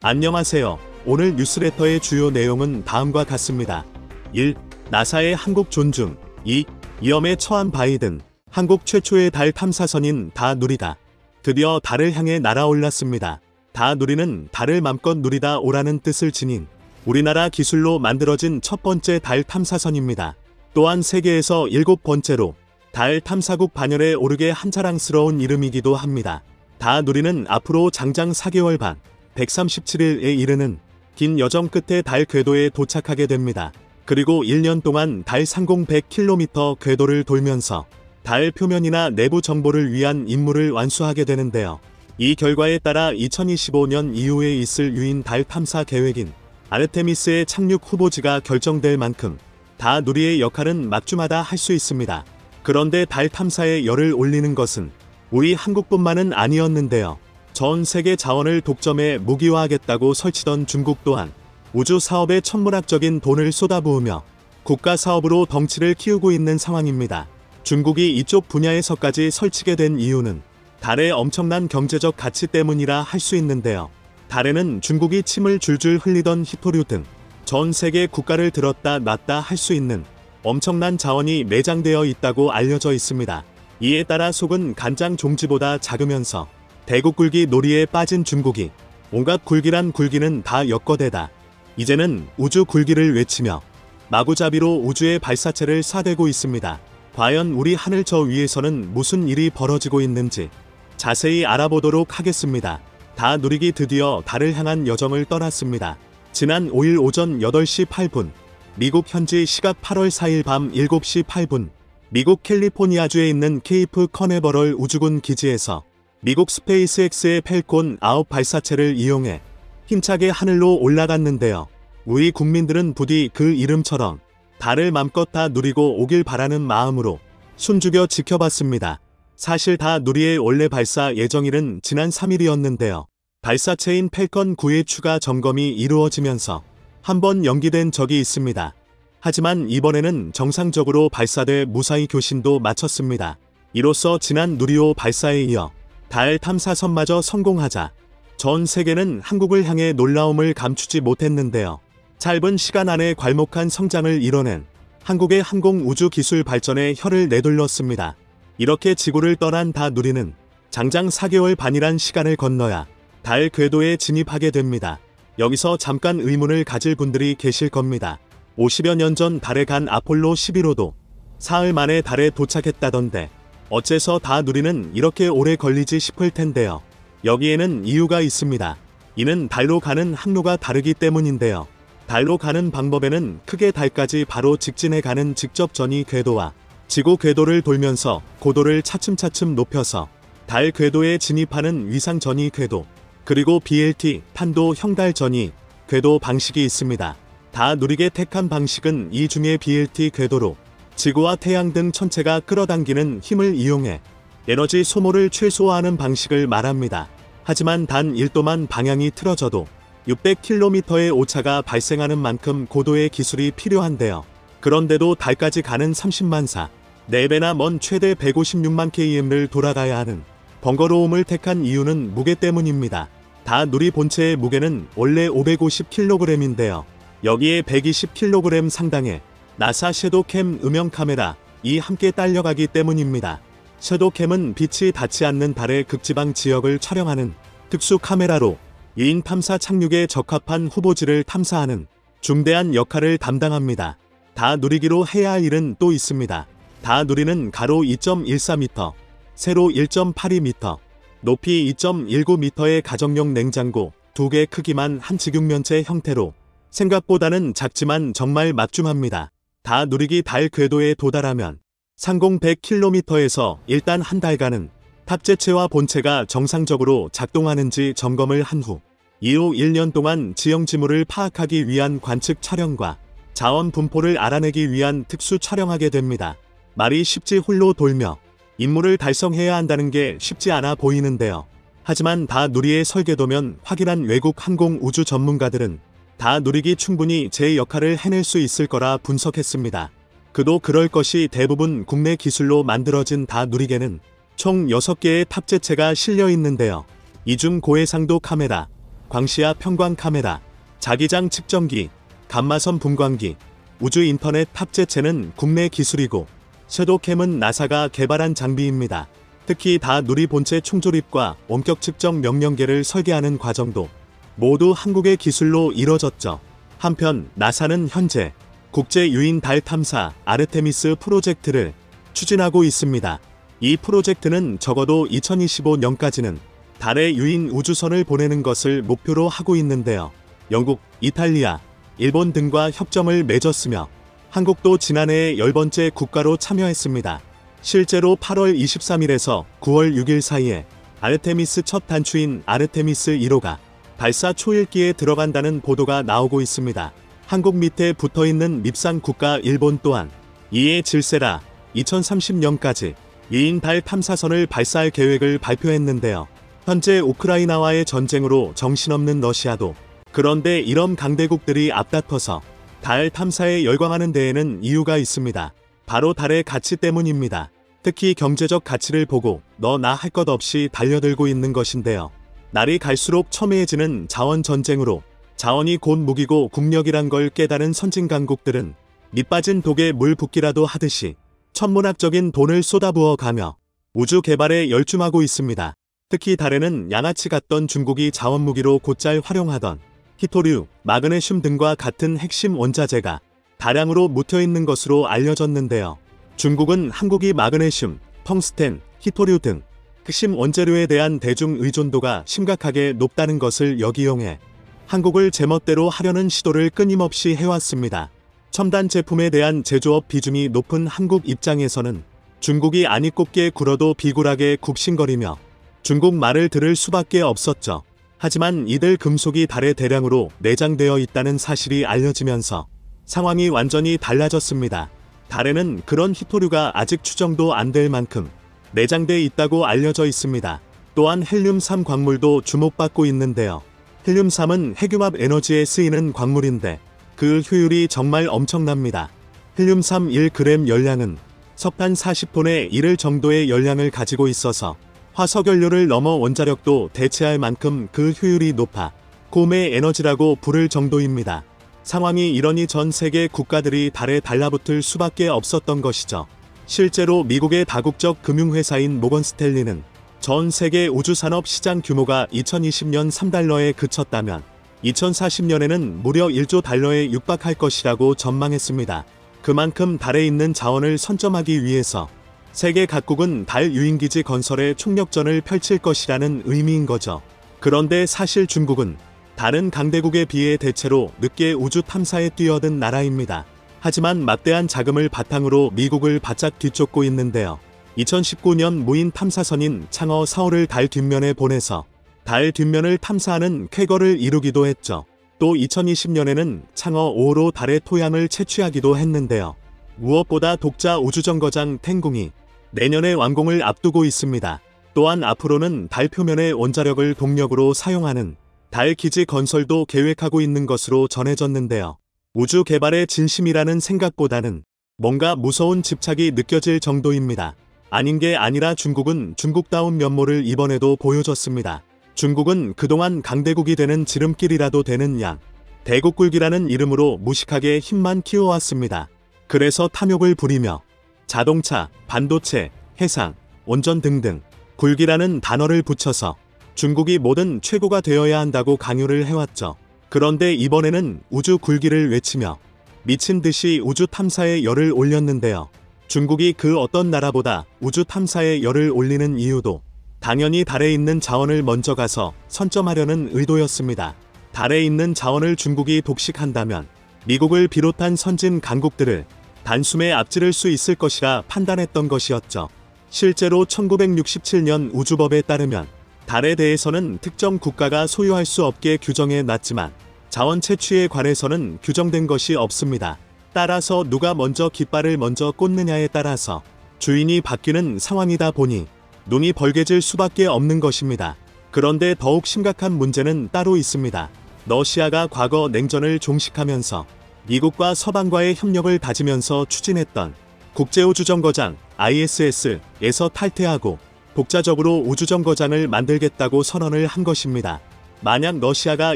안녕하세요. 오늘 뉴스레터의 주요 내용은 다음과 같습니다. 1. 나사의 한국 존중. 2. 위험에 처한 바이든. 한국 최초의 달 탐사선인 다 누리다. 드디어 달을 향해 날아올랐습니다. 다 누리는 달을 맘껏 누리다 오라는 뜻을 지닌 우리나라 기술로 만들어진 첫 번째 달 탐사선입니다. 또한 세계에서 7번째로 달 탐사국 반열에 오르게 한 자랑스러운 이름이기도 합니다. 다 누리는 앞으로 장장 4개월 반, 137일에 이르는 긴 여정 끝에 달 궤도에 도착하게 됩니다. 그리고 1년 동안 달 상공 100km 궤도를 돌면서 달 표면이나 내부 정보를 위한 임무를 완수하게 되는데요. 이 결과에 따라 2025년 이후에 있을 유인 달 탐사 계획인 아르테미스의 착륙 후보지가 결정될 만큼 다 누리의 역할은 막주마다 할 수 있습니다. 그런데 달 탐사에 열을 올리는 것은 우리 한국뿐만은 아니었는데요. 전 세계 자원을 독점해 무기화하겠다고 설치던 중국 또한 우주 사업에 천문학적인 돈을 쏟아부으며 국가 사업으로 덩치를 키우고 있는 상황입니다. 중국이 이쪽 분야에서까지 설치게 된 이유는 달의 엄청난 경제적 가치 때문이라 할 수 있는데요. 달에는 중국이 침을 줄줄 흘리던 히토류 등 전 세계 국가를 들었다 놨다 할 수 있는 엄청난 자원이 매장되어 있다고 알려져 있습니다. 이에 따라 속은 간장 종지보다 작으면서 대국 굴기 놀이에 빠진 중국이 온갖 굴기란 굴기는 다 엮어대다 이제는 우주 굴기를 외치며 마구잡이로 우주의 발사체를 쏴대고 있습니다. 과연 우리 하늘 저 위에서는 무슨 일이 벌어지고 있는지 자세히 알아보도록 하겠습니다. 다 누리기 드디어 달을 향한 여정을 떠났습니다. 지난 5일 오전 8시 8분 미국 현지 시각 8월 4일 밤 7시 8분 미국 캘리포니아주에 있는 케이프 커네버럴 우주군 기지에서 미국 스페이스X의 펠콘 9 발사체를 이용해 힘차게 하늘로 올라갔는데요. 우리 국민들은 부디 그 이름처럼 달을 맘껏 다 누리고 오길 바라는 마음으로 숨죽여 지켜봤습니다. 사실 다 누리의 원래 발사 예정일은 지난 3일이었는데요. 발사체인 펠컨 9의 추가 점검이 이루어지면서 한번 연기된 적이 있습니다. 하지만 이번에는 정상적으로 발사돼 무사히 교신도 마쳤습니다. 이로써 지난 누리호 발사에 이어 달 탐사선마저 성공하자 전 세계는 한국을 향해 놀라움을 감추지 못했는데요. 짧은 시간 안에 괄목한 성장을 이뤄낸 한국의 항공 우주 기술 발전에 혀를 내둘렀습니다. 이렇게 지구를 떠난 다 누리는 장장 4개월 반이란 시간을 건너야 달 궤도에 진입하게 됩니다. 여기서 잠깐 의문을 가질 분들이 계실 겁니다. 50여 년 전 달에 간 아폴로 11호도 사흘 만에 달에 도착했다던데 어째서 다 누리는 이렇게 오래 걸리지 싶을 텐데요. 여기에는 이유가 있습니다. 이는 달로 가는 항로가 다르기 때문인데요. 달로 가는 방법에는 크게 달까지 바로 직진해 가는 직접 전이 궤도와 지구 궤도를 돌면서 고도를 차츰차츰 높여서 달 궤도에 진입하는 위상 전이 궤도, 그리고 BLT, 탄도 형달 전이 궤도 방식이 있습니다. 다 누리게 택한 방식은 이 중에 BLT 궤도로 지구와 태양 등 천체가 끌어당기는 힘을 이용해 에너지 소모를 최소화하는 방식을 말합니다. 하지만 단 1도만 방향이 틀어져도 600km의 오차가 발생하는 만큼 고도의 기술이 필요한데요. 그런데도 달까지 가는 30만 사, 4배나 먼 최대 156만 km를 돌아가야 하는 번거로움을 택한 이유는 무게 때문입니다. 다 누리 본체의 무게는 원래 550kg인데요. 여기에 120kg 상당의 나사 섀도우캠 음영 카메라 이 함께 딸려가기 때문입니다. 섀도우캠은 빛이 닿지 않는 달의 극지방 지역을 촬영하는 특수 카메라로 유인 탐사 착륙에 적합한 후보지를 탐사하는 중대한 역할을 담당합니다. 다 누리기로 해야 할 일은 또 있습니다. 다 누리는 가로 2.14m, 세로 1.82m, 높이 2.19m의 가정용 냉장고 2개 크기만 한 직육면체 형태로 생각보다는 작지만 정말 막중합니다. 다 누리기 달 궤도에 도달하면 상공 100km에서 일단 한 달간은 탑재체와 본체가 정상적으로 작동하는지 점검을 한 후 이후 1년 동안 지형 지물을 파악하기 위한 관측 촬영과 자원 분포를 알아내기 위한 특수 촬영하게 됩니다. 말이 쉽지 홀로 돌며 임무를 달성해야 한다는 게 쉽지 않아 보이는데요. 하지만 다 누리의 설계도면 확인한 외국 항공 우주 전문가들은 다 누리기 충분히 제 역할을 해낼 수 있을 거라 분석했습니다. 그도 그럴 것이 대부분 국내 기술로 만들어진 다 누리개는 총 6개의 탑재체가 실려 있는데요. 이 중 고해상도 카메라, 광시야 평광 카메라, 자기장 측정기, 감마선 분광기, 우주 인터넷 탑재체는 국내 기술이고 섀도우캠은 나사가 개발한 장비입니다. 특히 다 누리 본체 총조립과 원격 측정 명령계를 설계하는 과정도 모두 한국의 기술로 이뤄졌죠. 한편 나사는 현재 국제 유인 달 탐사 아르테미스 프로젝트를 추진하고 있습니다. 이 프로젝트는 적어도 2025년까지는 달에 유인 우주선을 보내는 것을 목표로 하고 있는데요. 영국, 이탈리아, 일본 등과 협정을 맺었으며 한국도 지난해에 10번째 국가로 참여했습니다. 실제로 8월 23일에서 9월 6일 사이에 아르테미스 첫 단추인 아르테미스 1호가 발사 초일기에 들어간다는 보도가 나오고 있습니다. 한국 밑에 붙어있는 밉상 국가 일본 또한 이에 질세라 2030년까지 2인 달 탐사선을 발사할 계획을 발표했는데요. 현재 우크라이나와의 전쟁으로 정신없는 러시아도 그런데 이런 강대국들이 앞다퉈서 달 탐사에 열광하는 데에는 이유가 있습니다. 바로 달의 가치 때문입니다. 특히 경제적 가치를 보고 너나 할 것 없이 달려들고 있는 것인데요. 날이 갈수록 첨예해지는 자원 전쟁으로 자원이 곧 무기고 국력이란 걸 깨달은 선진 강국들은 밑빠진 독에 물 붓기라도 하듯이 천문학적인 돈을 쏟아부어 가며 우주 개발에 열중하고 있습니다. 특히 달에는 양아치 같던 중국이 자원무기로 곧잘 활용하던 히토류, 마그네슘 등과 같은 핵심 원자재가 다량으로 묻혀있는 것으로 알려졌는데요. 중국은 한국이 마그네슘, 텅스텐, 히토류 등 핵심 원재료에 대한 대중 의존도가 심각하게 높다는 것을 역이용해 한국을 제멋대로 하려는 시도를 끊임없이 해왔습니다. 첨단 제품에 대한 제조업 비중이 높은 한국 입장에서는 중국이 아니 꼽게 굴어도 비굴하게 굽신거리며 중국 말을 들을 수밖에 없었죠. 하지만 이들 금속이 달에 대량으로 내장되어 있다는 사실이 알려지면서 상황이 완전히 달라졌습니다. 달에는 그런 히토류가 아직 추정도 안 될 만큼 내장돼 있다고 알려져 있습니다. 또한 헬륨3 광물도 주목받고 있는데요. 헬륨3은 핵융합 에너지에 쓰이는 광물인데 그 효율이 정말 엄청납니다. 헬륨3 1g 열량은 석탄 40톤에 이를 정도의 열량을 가지고 있어서 화석연료를 넘어 원자력도 대체할 만큼 그 효율이 높아 곰의 에너지라고 부를 정도입니다. 상황이 이러니 전 세계 국가들이 달에 달라붙을 수밖에 없었던 것이죠. 실제로 미국의 다국적 금융회사인 모건 스탠리는 전 세계 우주산업 시장 규모가 2020년 3달러에 그쳤다면 2040년에는 무려 1조 달러에 육박할 것이라고 전망했습니다. 그만큼 달에 있는 자원을 선점하기 위해서 세계 각국은 달 유인기지 건설에 총력전을 펼칠 것이라는 의미인 거죠. 그런데 사실 중국은 다른 강대국에 비해 대체로 늦게 우주 탐사에 뛰어든 나라입니다. 하지만 막대한 자금을 바탕으로 미국을 바짝 뒤쫓고 있는데요. 2019년 무인 탐사선인 창어 4호를 달 뒷면에 보내서 달 뒷면을 탐사하는 쾌거를 이루기도 했죠. 또 2020년에는 창어 5호로 달의 토양을 채취하기도 했는데요. 무엇보다 독자 우주정거장 탱궁이 내년에 완공을 앞두고 있습니다. 또한 앞으로는 달 표면의 원자력을 동력으로 사용하는 달 기지 건설도 계획하고 있는 것으로 전해졌는데요. 우주 개발의 진심이라는 생각보다는 뭔가 무서운 집착이 느껴질 정도입니다. 아닌 게 아니라 중국은 중국다운 면모를 이번에도 보여줬습니다. 중국은 그동안 강대국이 되는 지름길이라도 되는 양 대국굴기라는 이름으로 무식하게 힘만 키워왔습니다. 그래서 탐욕을 부리며 자동차, 반도체, 해상, 원전 등등 굴기라는 단어를 붙여서 중국이 뭐든 최고가 되어야 한다고 강요를 해왔죠. 그런데 이번에는 우주 굴기를 외치며 미친 듯이 우주 탐사에 열을 올렸는데요. 중국이 그 어떤 나라보다 우주 탐사에 열을 올리는 이유도 당연히 달에 있는 자원을 먼저 가서 선점하려는 의도였습니다. 달에 있는 자원을 중국이 독식한다면 미국을 비롯한 선진 강국들을 단숨에 앞지를 수 있을 것이라 판단했던 것이었죠. 실제로 1967년 우주법에 따르면 달에 대해서는 특정 국가가 소유할 수 없게 규정해 놨지만 자원 채취에 관해서는 규정된 것이 없습니다. 따라서 누가 먼저 깃발을 먼저 꽂느냐에 따라서 주인이 바뀌는 상황이다 보니 눈이 벌게질 수밖에 없는 것입니다. 그런데 더욱 심각한 문제는 따로 있습니다. 러시아가 과거 냉전을 종식하면서 미국과 서방과의 협력을 다지면서 추진했던 국제우주정거장 ISS에서 탈퇴하고 독자적으로 우주정거장을 만들겠다고 선언을 한 것입니다. 만약 러시아가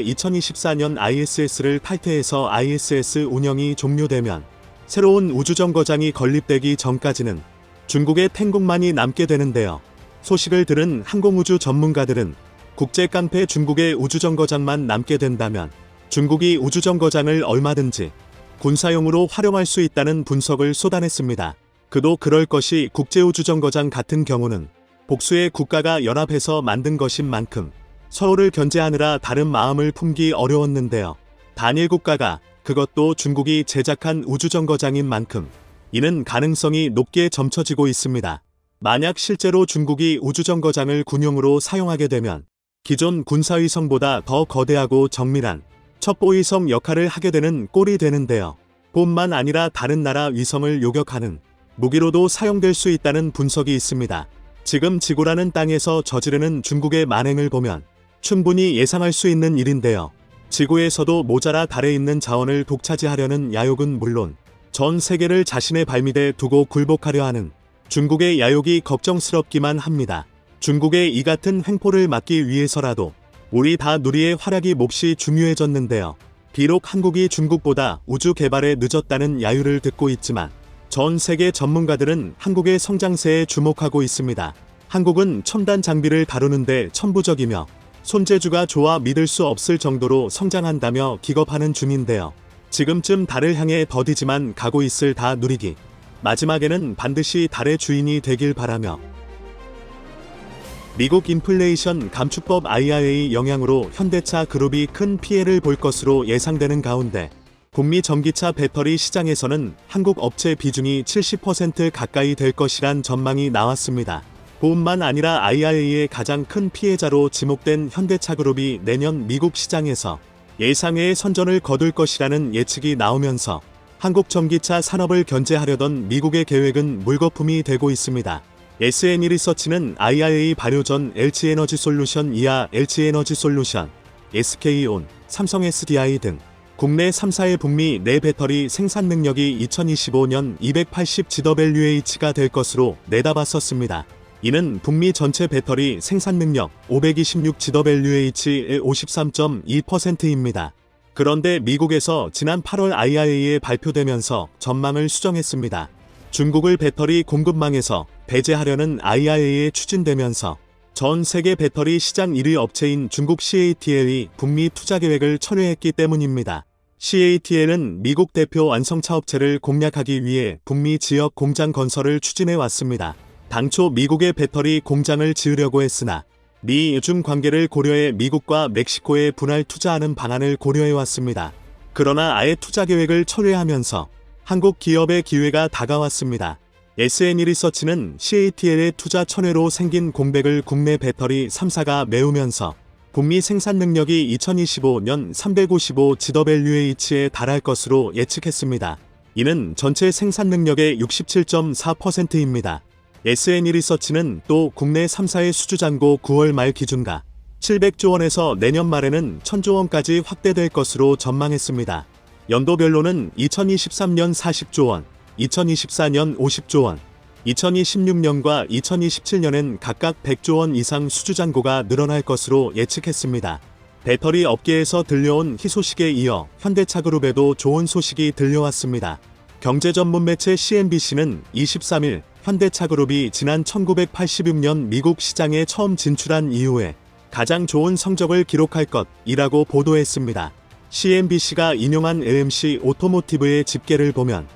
2024년 ISS를 탈퇴해서 ISS 운영이 종료되면 새로운 우주정거장이 건립되기 전까지는 중국의 탱국만이 남게 되는데요. 소식을 들은 항공우주 전문가들은 국제 깡패 중국의 우주정거장만 남게 된다면 중국이 우주정거장을 얼마든지 군사용으로 활용할 수 있다는 분석을 쏟아냈습니다. 그도 그럴 것이 국제우주정거장 같은 경우는 복수의 국가가 연합해서 만든 것인 만큼 서울을 견제하느라 다른 마음을 품기 어려웠는데요. 단일 국가가 그것도 중국이 제작한 우주정거장인 만큼 이는 가능성이 높게 점쳐지고 있습니다. 만약 실제로 중국이 우주정거장을 군용으로 사용하게 되면 기존 군사위성보다 더 거대하고 정밀한 첩보위성 역할을 하게 되는 꼴이 되는데요. 뿐만 아니라 다른 나라 위성을 요격하는 무기로도 사용될 수 있다는 분석이 있습니다. 지금 지구라는 땅에서 저지르는 중국의 만행을 보면 충분히 예상할 수 있는 일인데요. 지구에서도 모자라 달에 있는 자원을 독차지하려는 야욕은 물론 전 세계를 자신의 발밑에 두고 굴복하려 하는 중국의 야욕이 걱정스럽기만 합니다. 중국의 이 같은 횡포를 막기 위해서라도 우리 다 누리의 활약이 몹시 중요해졌는데요. 비록 한국이 중국보다 우주 개발에 늦었다는 야유를 듣고 있지만 전 세계 전문가들은 한국의 성장세에 주목하고 있습니다. 한국은 첨단 장비를 다루는데 천부적이며 손재주가 좋아 믿을 수 없을 정도로 성장한다며 기겁하는 중인데요. 지금쯤 달을 향해 더디지만 가고 있을 다 누리기. 마지막에는 반드시 달의 주인이 되길 바라며 미국 인플레이션 감축법 IRA 영향으로 현대차 그룹이 큰 피해를 볼 것으로 예상되는 가운데 북미 전기차 배터리 시장에서는 한국 업체 비중이 70% 가까이 될 것이란 전망이 나왔습니다. 뿐만 아니라 IRA의 가장 큰 피해자로 지목된 현대차그룹이 내년 미국 시장에서 예상외의 선전을 거둘 것이라는 예측이 나오면서 한국 전기차 산업을 견제하려던 미국의 계획은 물거품이 되고 있습니다. SNE 리서치는 IRA 발효 전 LG에너지솔루션 이하 LG에너지솔루션, SK온, 삼성 SDI 등 국내 3사의 북미 내 배터리 생산 능력이 2025년 280GWh가 될 것으로 내다봤었습니다. 이는 북미 전체 배터리 생산 능력 526GWh의 53.2%입니다. 그런데 미국에서 지난 8월 IRA에 발표되면서 전망을 수정했습니다. 중국을 배터리 공급망에서 배제하려는 IRA에 추진되면서 전 세계 배터리 시장 1위 업체인 중국 CATL이 북미 투자 계획을 철회했기 때문입니다. CATL은 미국 대표 완성차 업체를 공략하기 위해 북미 지역 공장 건설을 추진해 왔습니다. 당초 미국의 배터리 공장을 지으려고 했으나 미-중 관계를 고려해 미국과 멕시코에 분할 투자하는 방안을 고려해 왔습니다. 그러나 아예 투자 계획을 철회하면서 한국 기업의 기회가 다가왔습니다. SNE 리서치는 CATL의 투자 철회로 생긴 공백을 국내 배터리 3사가 메우면서 북미 생산 능력이 2025년 355GWh에 달할 것으로 예측했습니다. 이는 전체 생산 능력의 67.4%입니다. SNE 리서치는 또 국내 3사의 수주잔고 9월 말 기준가 700조 원에서 내년 말에는 1000조 원까지 확대될 것으로 전망했습니다. 연도별로는 2023년 40조 원, 2024년 50조 원, 2026년과 2027년엔 각각 100조 원 이상 수주잔고가 늘어날 것으로 예측했습니다. 배터리 업계에서 들려온 희소식에 이어 현대차그룹에도 좋은 소식이 들려왔습니다. 경제전문 매체 CNBC는 23일 현대차그룹이 지난 1986년 미국 시장에 처음 진출한 이후에 가장 좋은 성적을 기록할 것이라고 보도했습니다. CNBC가 인용한 LMC 오토모티브의 집계를 보면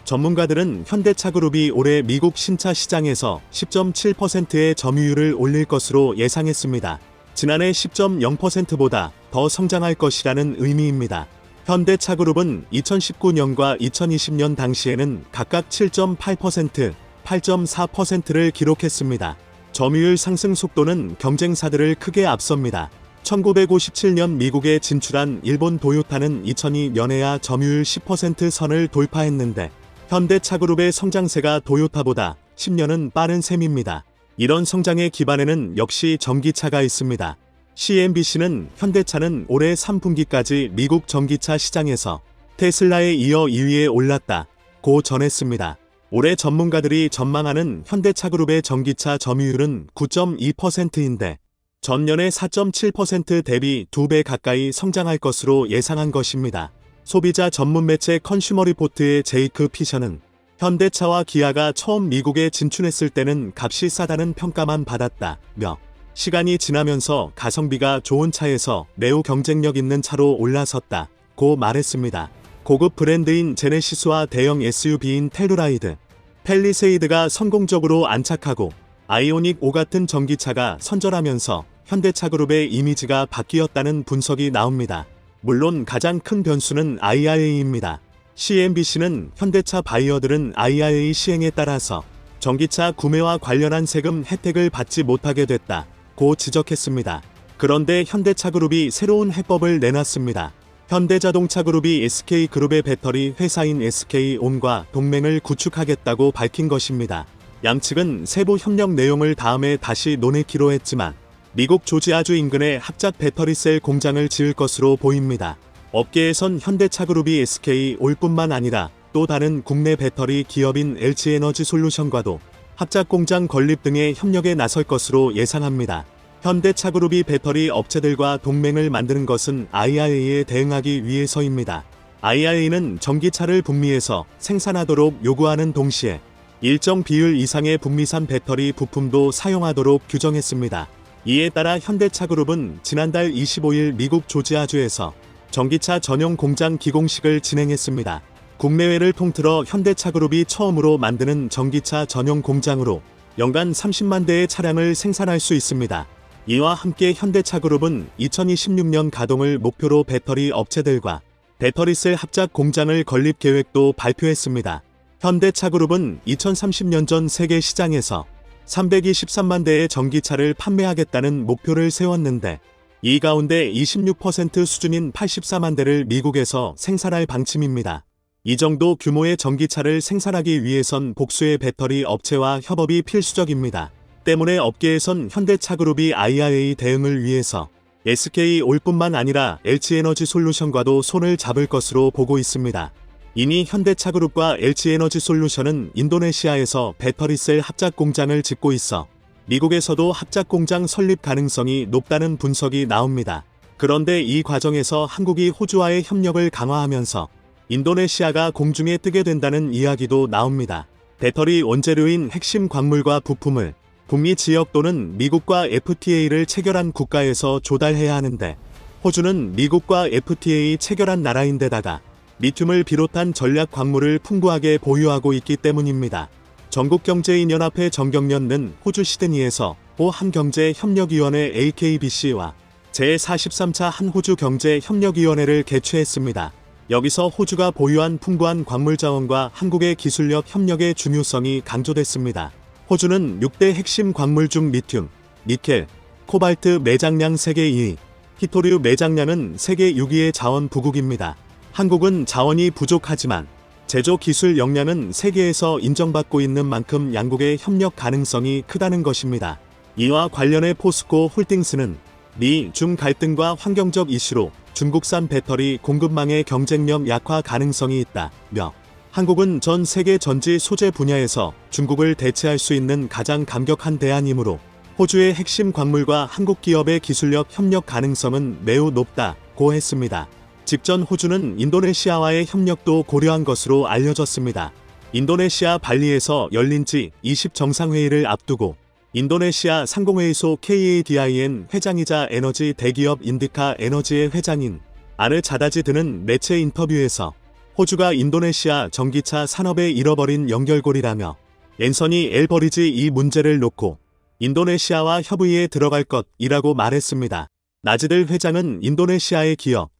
전문가들은 현대차그룹이 올해 미국 신차 시장에서 10.7%의 점유율을 올릴 것으로 예상했습니다. 지난해 10.0%보다 더 성장할 것이라는 의미입니다. 현대차그룹은 2019년과 2020년 당시에는 각각 7.8%, 8.4%를 기록했습니다. 점유율 상승 속도는 경쟁사들을 크게 앞섭니다. 1957년 미국에 진출한 일본 도요타는 2002년에야 점유율 10% 선을 돌파했는데 현대차그룹의 성장세가 도요타보다 10년은 빠른 셈입니다. 이런 성장의 기반에는 역시 전기차가 있습니다. CNBC는 현대차는 올해 3분기까지 미국 전기차 시장에서 테슬라에 이어 2위에 올랐다고 전했습니다. 올해 전문가들이 전망하는 현대차그룹의 전기차 점유율은 9.2%인데 전년의 4.7% 대비 2배 가까이 성장할 것으로 예상한 것입니다. 소비자 전문 매체 컨슈머 리포트의 제이크 피셔는 현대차와 기아가 처음 미국에 진출했을 때는 값이 싸다는 평가만 받았다며 시간이 지나면서 가성비가 좋은 차에서 매우 경쟁력 있는 차로 올라섰다고 말했습니다. 고급 브랜드인 제네시스와 대형 SUV인 텔루라이드, 팰리세이드가 성공적으로 안착하고 아이오닉 5 같은 전기차가 선전하면서 현대차 그룹의 이미지가 바뀌었다는 분석이 나옵니다. 물론 가장 큰 변수는 IRA입니다. CNBC는 현대차 바이어들은 IRA 시행에 따라서 전기차 구매와 관련한 세금 혜택을 받지 못하게 됐다고 지적했습니다. 그런데 현대차 그룹이 새로운 해법을 내놨습니다. 현대자동차 그룹이 SK그룹의 배터리 회사인 SK온과 동맹을 구축하겠다고 밝힌 것입니다. 양측은 세부 협력 내용을 다음에 다시 논의키로 했지만 미국 조지아주 인근에 합작 배터리셀 공장을 지을 것으로 보입니다. 업계에선 현대차 그룹이 SK올뿐만 아니라 또 다른 국내 배터리 기업인 LG에너지솔루션과도 합작 공장 건립 등의 협력에 나설 것으로 예상합니다. 현대차 그룹이 배터리 업체들과 동맹을 만드는 것은 IRA에 대응하기 위해서입니다. IRA는 전기차를 북미에서 생산하도록 요구하는 동시에 일정 비율 이상의 북미산 배터리 부품도 사용하도록 규정했습니다. 이에 따라 현대차 그룹은 지난달 25일 미국 조지아주에서 전기차 전용 공장 기공식을 진행했습니다. 국내외를 통틀어 현대차 그룹이 처음으로 만드는 전기차 전용 공장으로 연간 30만 대의 차량을 생산할 수 있습니다. 이와 함께 현대차 그룹은 2026년 가동을 목표로 배터리 업체들과 배터리셀 합작 공장을 건립 계획도 발표했습니다. 현대차 그룹은 2030년 전 세계 시장에서 323만 대의 전기차를 판매하겠다는 목표를 세웠는데 이 가운데 26% 수준인 84만 대를 미국에서 생산할 방침입니다. 이 정도 규모의 전기차를 생산하기 위해선 복수의 배터리 업체와 협업이 필수적입니다. 때문에 업계에선 현대차 그룹이 IRA 대응을 위해서 SK올뿐만 아니라 LG에너지솔루션과도 손을 잡을 것으로 보고 있습니다. 이미 현대차 그룹과 LG에너지솔루션은 인도네시아에서 배터리셀 합작 공장을 짓고 있어 미국에서도 합작 공장 설립 가능성이 높다는 분석이 나옵니다. 그런데 이 과정에서 한국이 호주와의 협력을 강화하면서 인도네시아가 공중에 뜨게 된다는 이야기도 나옵니다. 배터리 원재료인 핵심 광물과 부품을 북미 지역 또는 미국과 FTA를 체결한 국가에서 조달해야 하는데 호주는 미국과 FTA 체결한 나라인데다가 리튬을 비롯한 전략 광물을 풍부하게 보유하고 있기 때문입니다. 전국경제인연합회 정경련은 호주 시드니에서 호한경제협력위원회 AKBC와 제43차 한호주경제협력위원회를 개최했습니다. 여기서 호주가 보유한 풍부한 광물자원과 한국의 기술력 협력의 중요성이 강조됐습니다. 호주는 6대 핵심 광물 중 리튬, 니켈, 코발트 매장량 세계 2위, 히토류 매장량은 세계 6위의 자원 부국입니다. 한국은 자원이 부족하지만 제조 기술 역량은 세계에서 인정받고 있는 만큼 양국의 협력 가능성이 크다는 것입니다. 이와 관련해 포스코 홀딩스는 미, 중 갈등과 환경적 이슈로 중국산 배터리 공급망의 경쟁력 약화 가능성이 있다며 한국은 전 세계 전지 소재 분야에서 중국을 대체할 수 있는 가장 강력한 대안이므로 호주의 핵심 광물과 한국 기업의 기술력 협력 가능성은 매우 높다고 했습니다. 직전 호주는 인도네시아와의 협력도 고려한 것으로 알려졌습니다. 인도네시아 발리에서 열린 G20 정상회의를 앞두고 인도네시아 상공회의소 KADIN 회장이자 에너지 대기업 인디카 에너지의 회장인 아르 자다지 드는 매체 인터뷰에서 호주가 인도네시아 전기차 산업에 잃어버린 연결고리라며 앤서니 엘버리지 이 문제를 놓고 인도네시아와 협의에 들어갈 것이라고 말했습니다. 나지들 회장은 인도네시아의 기업,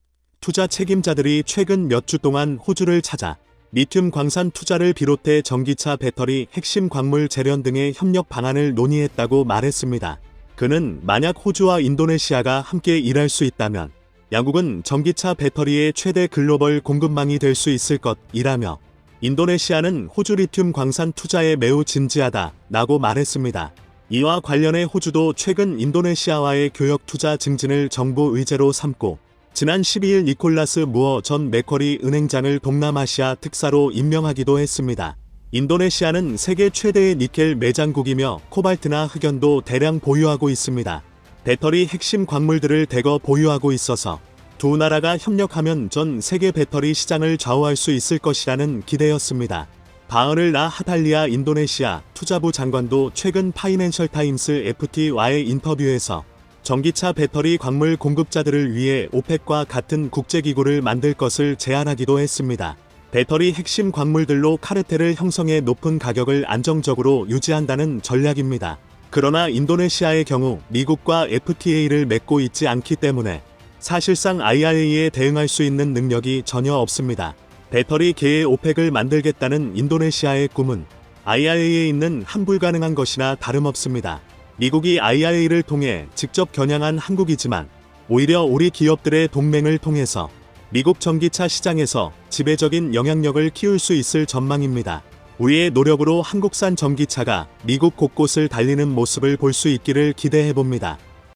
투자 책임자들이 최근 몇 주 동안 호주를 찾아 리튬 광산 투자를 비롯해 전기차 배터리 핵심 광물 재련 등의 협력 방안을 논의했다고 말했습니다. 그는 만약 호주와 인도네시아가 함께 일할 수 있다면 양국은 전기차 배터리의 최대 글로벌 공급망이 될 수 있을 것이라며 인도네시아는 호주 리튬 광산 투자에 매우 진지하다라고 말했습니다. 이와 관련해 호주도 최근 인도네시아와의 교역 투자 증진을 정부 의제로 삼고 지난 12일 니콜라스 무어 전 맥쿼리 은행장을 동남아시아 특사로 임명하기도 했습니다. 인도네시아는 세계 최대의 니켈 매장국이며 코발트나 흑연도 대량 보유하고 있습니다. 배터리 핵심 광물들을 대거 보유하고 있어서 두 나라가 협력하면 전 세계 배터리 시장을 좌우할 수 있을 것이라는 기대였습니다. 바흐르 라 하탈리아 인도네시아 투자부 장관도 최근 파이낸셜 타임스 FT와의 인터뷰에서 전기차 배터리 광물 공급자들을 위해 오펙과 같은 국제기구를 만들 것을 제안하기도 했습니다. 배터리 핵심 광물들로 카르텔을 형성해 높은 가격을 안정적으로 유지한다는 전략입니다. 그러나 인도네시아의 경우 미국과 FTA를 맺고 있지 않기 때문에 사실상 IRA에 대응할 수 있는 능력이 전혀 없습니다. 배터리계의 오펙을 만들겠다는 인도네시아의 꿈은 IRA에 있는 한 불가능한 것이나 다름없습니다. 미국이 IRA를 통해 직접 겨냥한 한국이지만 오히려 우리 기업들의 동맹을 통해서 미국 전기차 시장에서 지배적인 영향력을 키울 수 있을 전망입니다. 우리의 노력으로 한국산 전기차가 미국 곳곳을 달리는 모습을 볼 수 있기를 기대해봅니다.